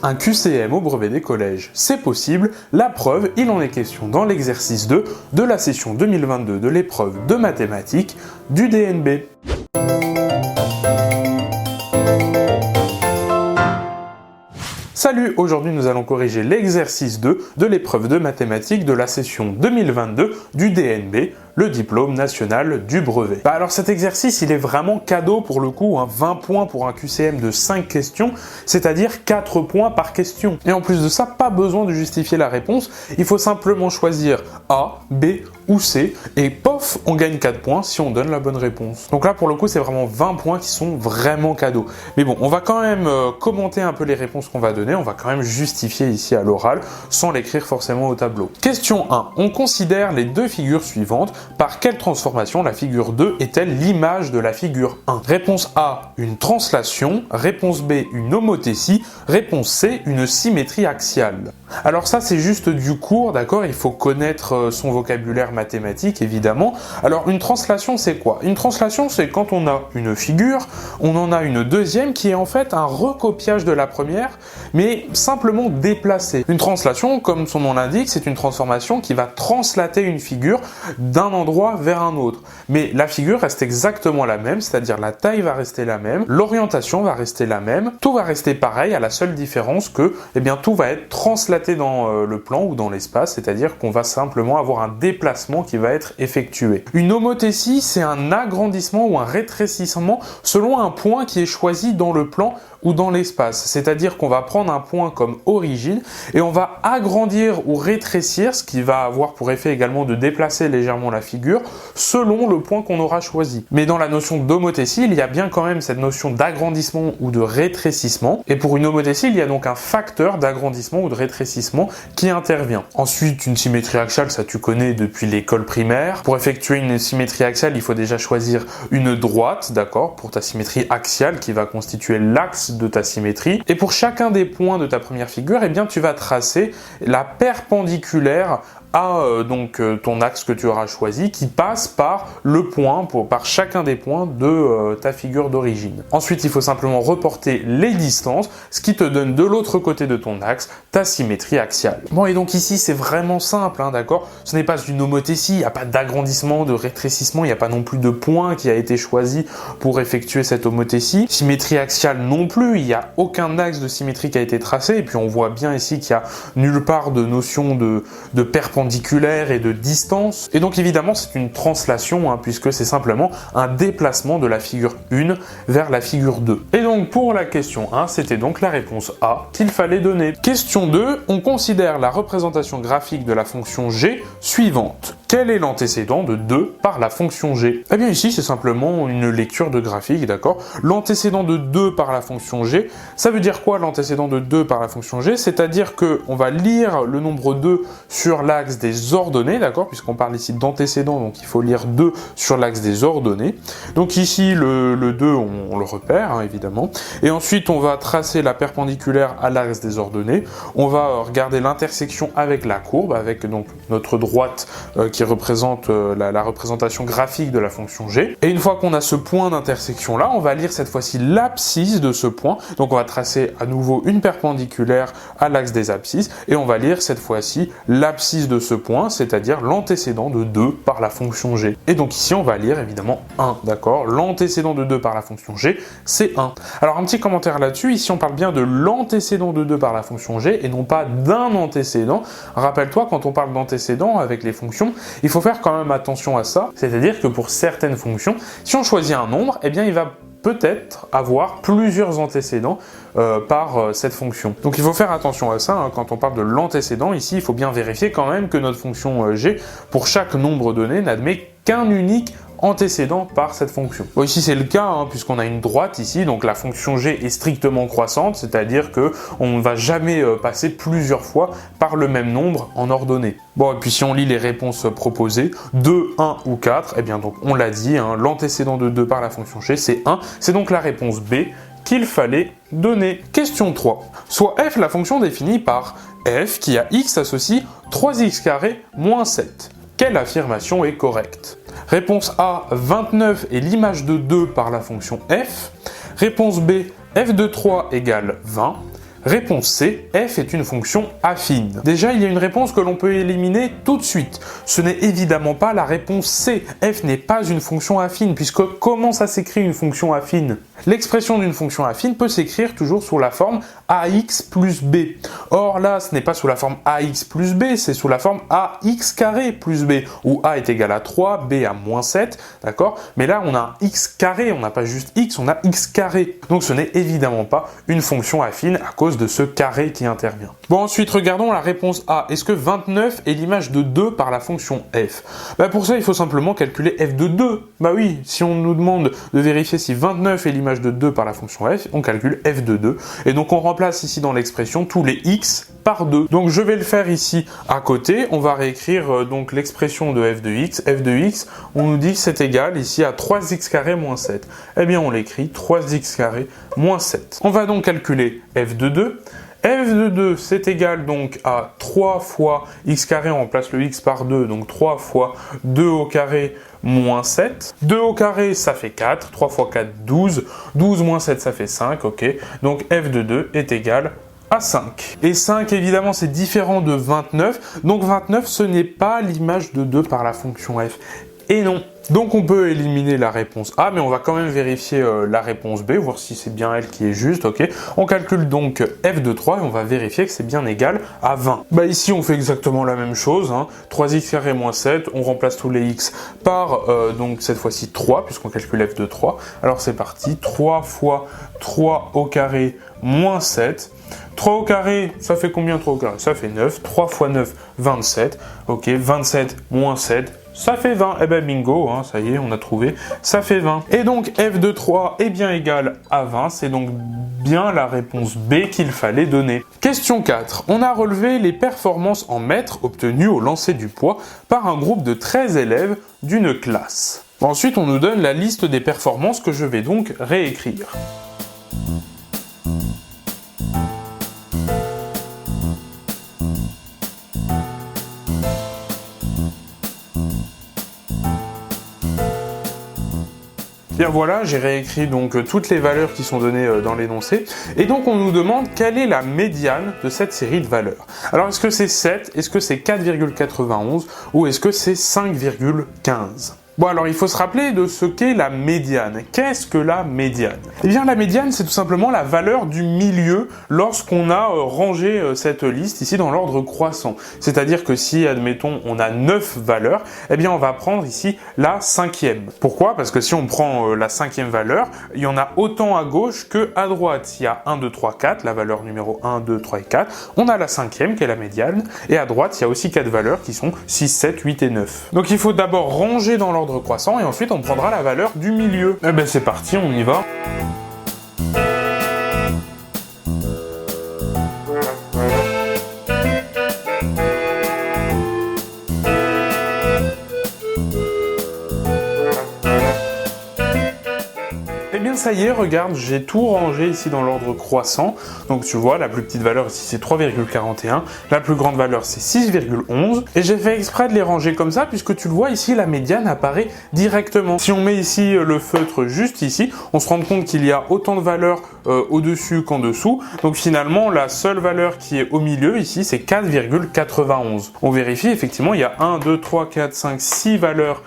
un QCM au brevet des collèges. C'est possible, la preuve, il en est question dans l'exercice 2 de la session 2022 de l'épreuve de mathématiques du DNB. Salut, aujourd'hui nous allons corriger l'exercice 2 de l'épreuve de mathématiques de la session 2022 du DNB, le diplôme national du brevet. Alors cet exercice, il est vraiment cadeau pour le coup, 20 points pour un QCM de 5 questions, c'est-à-dire 4 points par question. Et en plus de ça, pas besoin de justifier la réponse, il faut simplement choisir A, B ou C, et pof, on gagne 4 points si on donne la bonne réponse. Donc là pour le coup, c'est vraiment 20 points qui sont vraiment cadeaux. Mais bon, on va quand même commenter un peu les réponses qu'on va donner, on va quand même justifier ici à l'oral, sans l'écrire forcément au tableau. Question 1, on considère les deux figures suivantes. Par quelle transformation la figure 2 est-elle l'image de la figure 1? Réponse A, une translation. Réponse B, une homothétie. Réponse C, une symétrie axiale. Alors ça, c'est juste du cours, d'accord? Il faut connaître son vocabulaire mathématique, évidemment. Alors, une translation, c'est quoi? Une translation, c'est quand on a une figure, on en a une deuxième qui est en fait un recopiage de la première, mais simplement déplacée. Une translation, comme son nom l'indique, c'est une transformation qui va translater une figure d'un endroit vers un autre. Mais la figure reste exactement la même, c'est-à-dire la taille va rester la même, l'orientation va rester la même, tout va rester pareil, à la seule différence que, tout va être translaté dans le plan ou dans l'espace, c'est-à-dire qu'on va simplement avoir un déplacement qui va être effectué. Une homothétie, c'est un agrandissement ou un rétrécissement selon un point qui est choisi dans le plan ou dans l'espace. C'est-à-dire qu'on va prendre un point comme origine et on va agrandir ou rétrécir, ce qui va avoir pour effet également de déplacer légèrement la figure selon le point qu'on aura choisi. Mais dans la notion d'homothétie, il y a bien quand même cette notion d'agrandissement ou de rétrécissement. Et pour une homothétie, il y a donc un facteur d'agrandissement ou de rétrécissement qui intervient. Ensuite, une symétrie axiale, ça tu connais depuis l'école primaire. Pour effectuer une symétrie axiale, il faut déjà choisir une droite, d'accord, pour ta symétrie axiale qui va constituer l'axe de ta symétrie. Et pour chacun des points de ta première figure, tu vas tracer la perpendiculaire à ton axe que tu auras choisi qui passe par le point, par chacun des points de ta figure d'origine. Ensuite, il faut simplement reporter les distances, ce qui te donne de l'autre côté de ton axe ta symétrie axiale. Bon, et donc ici, c'est vraiment simple, d'accord? Ce n'est pas une homothétie, il n'y a pas d'agrandissement, de rétrécissement, il n'y a pas non plus de point qui a été choisi pour effectuer cette homothétie. Symétrie axiale non plus, il n'y a aucun axe de symétrie qui a été tracé, et puis on voit bien ici qu'il n'y a nulle part de notion de perpendiculaire et de distance. Et donc évidemment c'est une translation puisque c'est simplement un déplacement de la figure 1 vers la figure 2. Et donc pour la question 1, c'était donc la réponse A qu'il fallait donner. Question 2, on considère la représentation graphique de la fonction g suivante. Quel est l'antécédent de 2 par la fonction g? Eh bien ici c'est simplement une lecture de graphique, d'accord? L'antécédent de 2 par la fonction g, ça veut dire quoi l'antécédent de 2 par la fonction g? C'est-à-dire que on va lire le nombre 2 sur l'axe des ordonnées, d'accord? Puisqu'on parle ici d'antécédent, donc il faut lire 2 sur l'axe des ordonnées. Donc ici le 2 on le repère évidemment, et ensuite on va tracer la perpendiculaire à l'axe des ordonnées, on va regarder l'intersection avec la courbe, avec donc notre droite qui représente la représentation graphique de la fonction g. Et une fois qu'on a ce point d'intersection là, on va lire cette fois-ci l'abscisse de ce point. Donc on va tracer à nouveau une perpendiculaire à l'axe des abscisses et on va lire cette fois-ci l'abscisse de ce point, c'est-à-dire l'antécédent de 2 par la fonction g. Et donc ici on va lire évidemment 1, d'accord? L'antécédent de 2 par la fonction g, c'est 1. Alors un petit commentaire là-dessus, ici on parle bien de l'antécédent de 2 par la fonction g et non pas d'un antécédent. Rappelle-toi, quand on parle d'antécédent avec les fonctions, il faut faire quand même attention à ça, c'est-à-dire que pour certaines fonctions, si on choisit un nombre, il va peut-être avoir plusieurs antécédents par cette fonction. Donc il faut faire attention à ça, quand on parle de l'antécédent, ici il faut bien vérifier quand même que notre fonction g, pour chaque nombre donné, n'admet qu'un unique antécédent par cette fonction. Bon, ici c'est le cas, puisqu'on a une droite ici, donc la fonction g est strictement croissante, c'est-à-dire qu'on ne va jamais passer plusieurs fois par le même nombre en ordonnée. Bon, et puis si on lit les réponses proposées, 2, 1 ou 4, donc on l'a dit, l'antécédent de 2 par la fonction g c'est 1, c'est donc la réponse B qu'il fallait donner. Question 3. Soit f la fonction définie par f qui a x associe 3x² moins 7. Quelle affirmation est correcte? Réponse A, 29 est l'image de 2 par la fonction f. Réponse B, f de 3 égale 20. Réponse C, f est une fonction affine. Déjà, il y a une réponse que l'on peut éliminer tout de suite. Ce n'est évidemment pas la réponse C. F n'est pas une fonction affine, puisque comment ça s'écrit une fonction affine? L'expression d'une fonction affine peut s'écrire toujours sous la forme ax plus b. Or là, ce n'est pas sous la forme ax plus b, c'est sous la forme ax carré plus b, où a est égal à 3, b à moins 7, d'accord? Mais là, on a un x carré, on n'a pas juste x, on a x carré. Donc ce n'est évidemment pas une fonction affine à cause de ce carré qui intervient. Bon, ensuite, regardons la réponse A. Est-ce que 29 est l'image de 2 par la fonction f? Pour ça, il faut simplement calculer f de 2. Bah oui, si on nous demande de vérifier si 29 est l'image de 2 par la fonction f, on calcule f de 2. Et donc on remplace ici dans l'expression tous les x par 2. Donc je vais le faire ici à côté. On va réécrire donc l'expression de f de x. F de x, on nous dit que c'est égal ici à 3x carré moins 7. Eh bien on l'écrit 3x carré moins 7. On va donc calculer f de 2. f de 2, c'est égal donc à 3 fois x carré, on remplace le x par 2, donc 3 fois 2 au carré moins 7. 2 au carré, ça fait 4. 3 fois 4, 12. 12 moins 7, ça fait 5, ok. Donc f de 2 est égal à 5. Et 5, évidemment, c'est différent de 29. Donc 29, ce n'est pas l'image de 2 par la fonction f. Et non. Donc on peut éliminer la réponse A, mais on va quand même vérifier la réponse B, voir si c'est bien elle qui est juste, ok. On calcule donc f de 3 et on va vérifier que c'est bien égal à 20. Ici on fait exactement la même chose, 3x carré moins 7, on remplace tous les x par, donc cette fois-ci 3, puisqu'on calcule f de 3. Alors c'est parti, 3 fois 3 au carré moins 7. 3 au carré, ça fait combien 3 au carré? Ça fait 9. 3 fois 9, 27. Ok, 27 moins 7, ça fait 20. Eh ben bingo, ça y est, on a trouvé. Ça fait 20. Et donc f de 3 est bien égal à 20. C'est donc bien la réponse B qu'il fallait donner. Question 4. On a relevé les performances en mètres obtenues au lancer du poids par un groupe de 13 élèves d'une classe. Ensuite, on nous donne la liste des performances que je vais donc réécrire. Bien voilà, j'ai réécrit donc toutes les valeurs qui sont données dans l'énoncé. Et donc on nous demande quelle est la médiane de cette série de valeurs. Alors est-ce que c'est 7, est-ce que c'est 4,91 ou est-ce que c'est 5,15 ? Bon alors il faut se rappeler de ce qu'est la médiane. Qu'est-ce que la médiane? Eh bien la médiane c'est tout simplement la valeur du milieu lorsqu'on a rangé cette liste ici dans l'ordre croissant. C'est-à-dire que si admettons on a 9 valeurs, eh bien on va prendre ici la 5e. Pourquoi? Parce que si on prend la 5e valeur, il y en a autant à gauche que à droite. Il y a 1, 2, 3, 4, la valeur numéro 1, 2, 3 et 4. On a la 5e qui est la médiane et à droite il y a aussi 4 valeurs qui sont 6, 7, 8 et 9. Donc il faut d'abord ranger dans l'ordre croissant et ensuite on prendra la valeur du milieu. Eh ben c'est parti, on y va. Ça y est, regarde, j'ai tout rangé ici dans l'ordre croissant. Donc tu vois, la plus petite valeur ici c'est 3,41, la plus grande valeur c'est 6,11. Et j'ai fait exprès de les ranger comme ça puisque tu le vois ici, la médiane apparaît directement. Si on met ici le feutre juste ici, on se rend compte qu'il y a autant de valeurs au-dessus qu'en dessous. Donc finalement, la seule valeur qui est au milieu ici, c'est 4,91. On vérifie, effectivement, il y a 1, 2, 3, 4, 5, 6 valeurs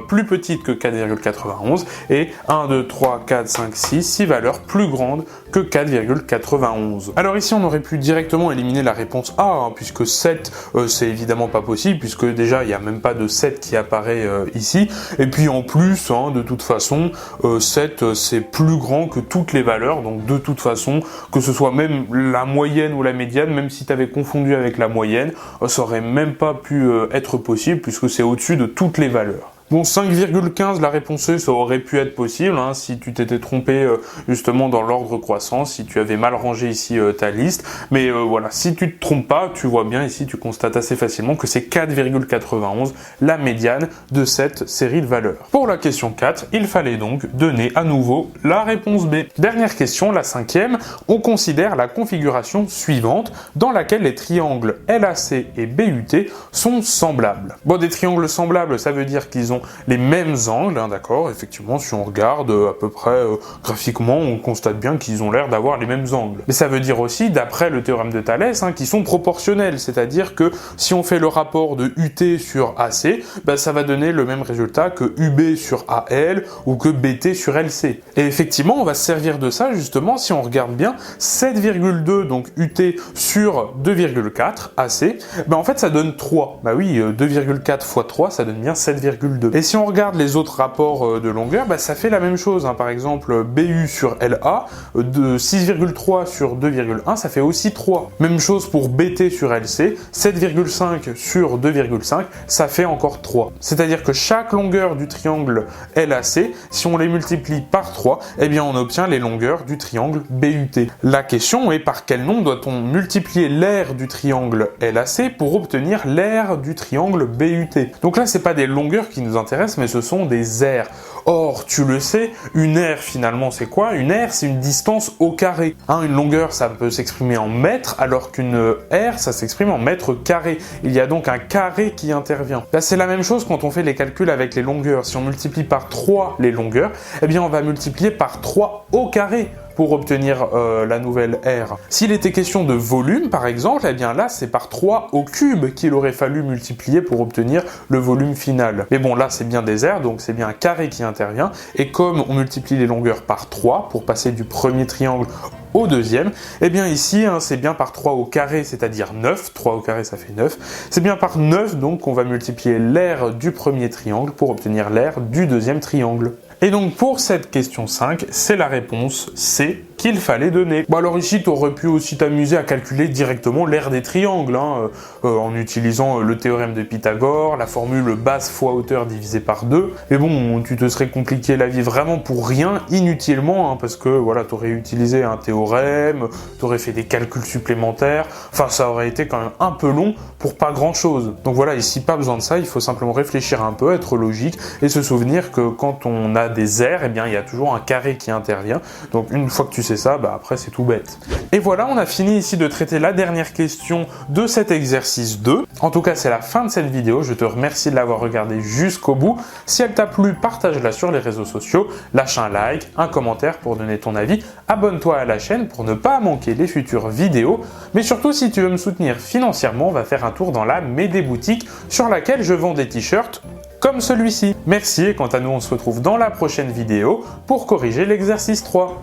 plus petites que 4,91 et 1, 2, 3, 4, 5, 6 valeurs plus grandes que 4,91. Alors ici, on aurait pu directement éliminer la réponse A, puisque 7, c'est évidemment pas possible, puisque déjà, il n'y a même pas de 7 qui apparaît ici. Et puis en plus, de toute façon, 7, c'est plus grand que toutes les valeurs. Donc de toute façon, que ce soit même la moyenne ou la médiane, même si tu avais confondu avec la moyenne, ça aurait même pas pu être possible, puisque c'est au-dessus de toutes les valeurs. Bon, 5,15, la réponse C, ça aurait pu être possible, si tu t'étais trompé justement dans l'ordre croissant, si tu avais mal rangé ici ta liste. Mais voilà, si tu te trompes pas, tu vois bien ici, tu constates assez facilement que c'est 4,91 la médiane de cette série de valeurs. Pour la question 4, il fallait donc donner à nouveau la réponse B. Dernière question, la 5e, on considère la configuration suivante dans laquelle les triangles LAC et BUT sont semblables. Bon, des triangles semblables, ça veut dire qu'ils ont ont les mêmes angles, hein, d'accord. Effectivement, si on regarde à peu près graphiquement, on constate bien qu'ils ont l'air d'avoir les mêmes angles. Mais ça veut dire aussi, d'après le théorème de Thalès, hein, qu'ils sont proportionnels, c'est-à-dire que si on fait le rapport de UT sur AC, bah, ça va donner le même résultat que UB sur AL ou que BT sur LC. Et effectivement, on va se servir de ça justement si on regarde bien 7,2 donc UT sur 2,4 AC, bah en fait ça donne 3. Bah oui, 2,4 fois 3, ça donne bien 7,2. Et si on regarde les autres rapports de longueur, bah ça fait la même chose, hein. Par exemple, BU sur LA, de 6,3 sur 2,1, ça fait aussi 3. Même chose pour BT sur LC, 7,5 sur 2,5, ça fait encore 3. C'est-à-dire que chaque longueur du triangle LAC, si on les multiplie par 3, eh bien on obtient les longueurs du triangle BUT. La question est par quel nombre doit-on multiplier l'aire du triangle LAC pour obtenir l'aire du triangle BUT. Donc là, c'est pas des longueurs qui nous intéressent, mais ce sont des aires. Or, tu le sais, une aire finalement c'est quoi? Une aire c'est une distance au carré. Hein, une longueur ça peut s'exprimer en mètres, alors qu'une aire ça s'exprime en mètres carrés. Il y a donc un carré qui intervient. Là c'est la même chose quand on fait les calculs avec les longueurs. Si on multiplie par 3 les longueurs, eh bien on va multiplier par 3 au carré pour obtenir la nouvelle aire. S'il était question de volume, par exemple, eh bien là, c'est par 3 au cube qu'il aurait fallu multiplier pour obtenir le volume final. Mais bon, là, c'est bien des aires, donc c'est bien un carré qui intervient. Et comme on multiplie les longueurs par 3 pour passer du premier triangle au deuxième, eh bien ici, hein, c'est bien par 3 au carré, c'est-à-dire 9. 3 au carré, ça fait 9. C'est bien par 9, donc, qu'on va multiplier l'aire du premier triangle pour obtenir l'aire du deuxième triangle. Et donc pour cette question 5, c'est la réponse C qu'il fallait donner. Bon alors ici tu aurais pu aussi t'amuser à calculer directement l'aire des triangles, hein, en utilisant le théorème de Pythagore, la formule base fois hauteur divisé par 2, mais bon tu te serais compliqué la vie vraiment pour rien, inutilement, hein, parce que voilà, tu aurais utilisé un théorème, tu aurais fait des calculs supplémentaires, enfin ça aurait été quand même un peu long pour pas grand chose. Donc voilà, ici pas besoin de ça, il faut simplement réfléchir un peu, être logique et se souvenir que quand on a des aires, eh bien il y a toujours un carré qui intervient, donc une fois que tu sais ça, bah après c'est tout bête. Et voilà, on a fini ici de traiter la dernière question de cet exercice 2. En tout cas, c'est la fin de cette vidéo. Je te remercie de l'avoir regardée jusqu'au bout. Si elle t'a plu, partage-la sur les réseaux sociaux, lâche un like, un commentaire pour donner ton avis, abonne-toi à la chaîne pour ne pas manquer les futures vidéos. Mais surtout, si tu veux me soutenir financièrement, on va faire un tour dans la Médé boutique sur laquelle je vends des t-shirts comme celui-ci. Merci et quant à nous, on se retrouve dans la prochaine vidéo pour corriger l'exercice 3.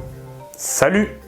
Salut!